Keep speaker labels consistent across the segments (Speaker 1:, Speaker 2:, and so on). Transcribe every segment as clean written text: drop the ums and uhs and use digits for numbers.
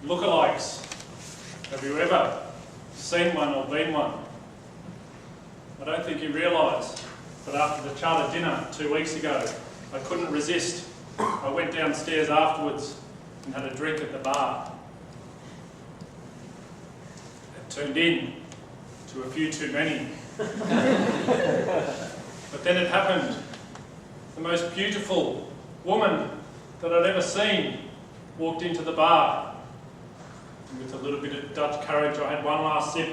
Speaker 1: lookalikes. Have you ever seen one or been one? I don't think you realise, but after the charter dinner 2 weeks ago, I couldn't resist. I went downstairs afterwards and had a drink at the bar. It turned in to a few too many. But then it happened. The most beautiful woman that I'd ever seen walked into the bar. And with a little bit of Dutch courage, I had one last sip.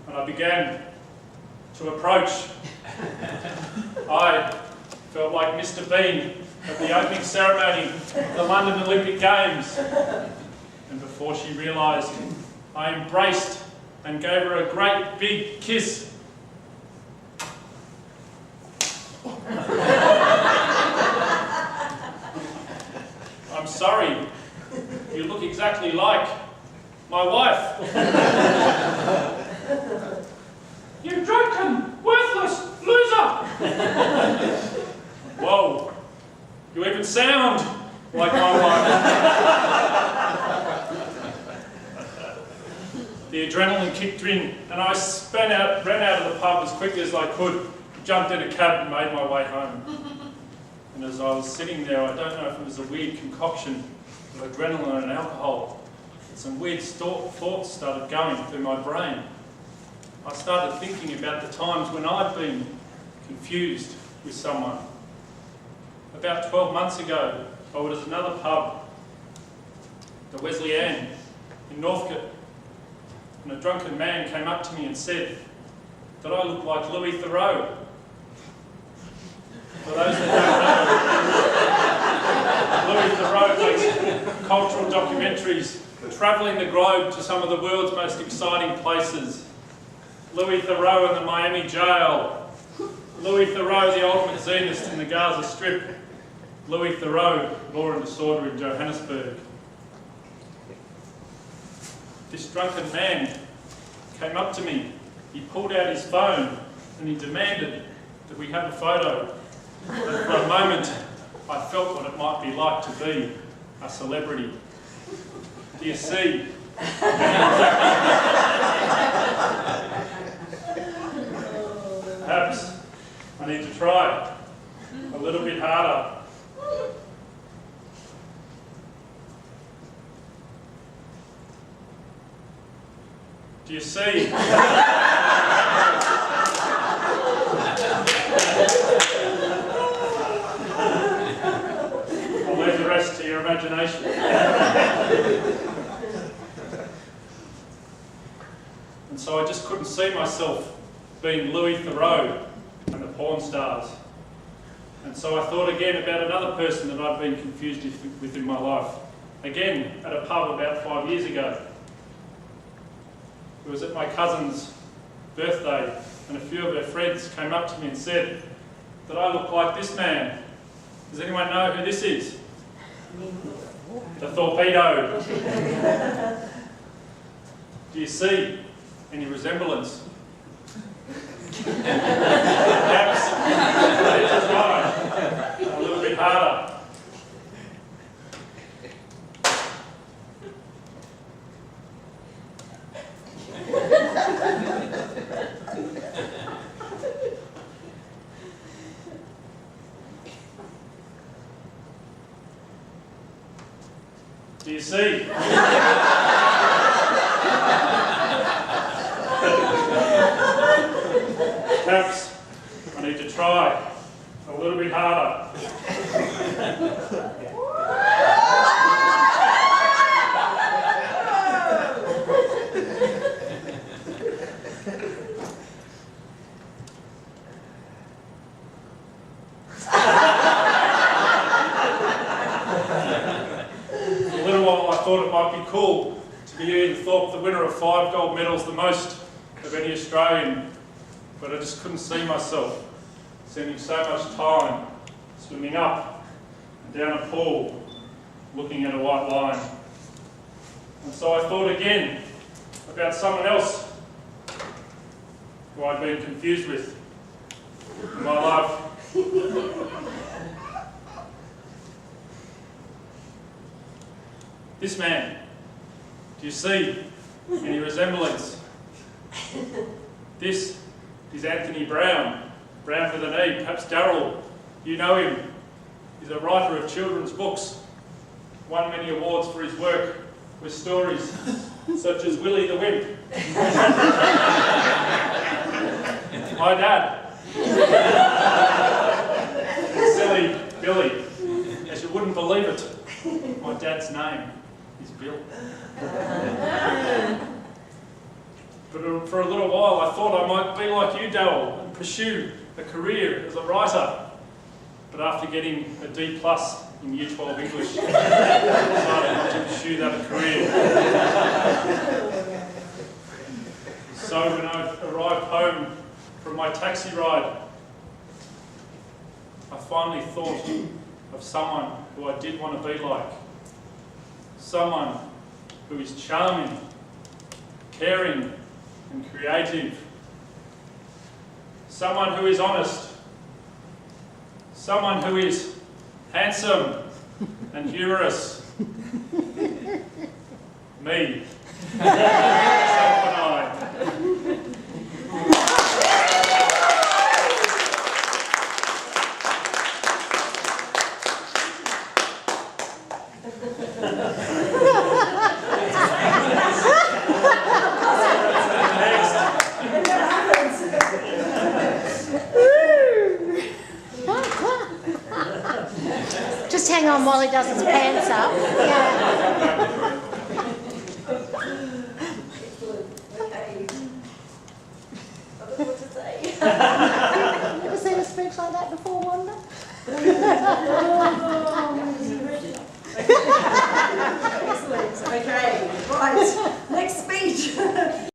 Speaker 1: And I began to approach. I felt like Mr. Bean at the opening ceremony of the London Olympic Games. And before she realised, I embraced and gave her a great big kiss. I'm sorry, you look exactly like my wife. You drunken, worthless loser! Whoa, you even sound like my wife. The adrenaline kicked in and I ran out of the pub as quickly as I could, jumped in a cab and made my way home. And as I was sitting there, I don't know if it was a weird concoction of adrenaline and alcohol, but some weird thoughts started going through my brain. I started thinking about the times when I'd been confused with someone. About 12 months ago, I was at another pub, the Wesleyan, in Northcote, and a drunken man came up to me and said that I looked like Louis Theroux. For those that don't know, Louis Theroux makes cultural documentaries travelling the globe to some of the world's most exciting places. Louis Theroux in the Miami jail. Louis Theroux, the ultimate Zionist in the Gaza Strip. Louis Theroux, law and disorder in Johannesburg. This drunken man came up to me. He pulled out his phone and he demanded that we have a photo. And for a moment, I felt what it might be like to be a celebrity. Do you see? Perhaps I need to try a little bit harder. Do you see? I'll leave the rest to your imagination. And so I just couldn't see myself being Louis Theroux and the porn stars. And so I thought again about another person that I'd been confused with in my life. Again, at a pub about 5 years ago. It was at my cousin's birthday, and a few of her friends came up to me and said that I look like this man. Does anyone know who this is? The torpedo. Do you see any resemblance? Perhaps I need to try a little bit harder. Do you see? Perhaps I need to try a little bit harder. I thought it might be cool to be Ian Thorpe, the winner of 5 gold medals, the most of any Australian, but I just couldn't see myself spending so much time swimming up and down a pool, looking at a white line. And so I thought again about someone else who I'd been confused with in my life. This man, do you see any resemblance? This is Anthony Browne. Browne with an E, perhaps Darryl. You know him. He's a writer of children's books. Won many awards for his work with stories such as Willie the Wimp. My dad. Silly Billy. As you wouldn't believe it, my dad's name is Bill. But for a little while I thought I might be like you, Darryl, and pursue a career as a writer. But after getting a D+ in Year 12 English, I decided not to pursue that career. So when I arrived home from my taxi ride, I finally thought of someone who I did want to be like. Someone who is charming, caring and creative. Someone who is honest. Someone who is handsome and humorous. Me. Myself and I.
Speaker 2: Just hang on while he does his pants up. Yeah. Never seen a speech like that before, Wanda?
Speaker 3: Excellent. Okay, right. Next speech.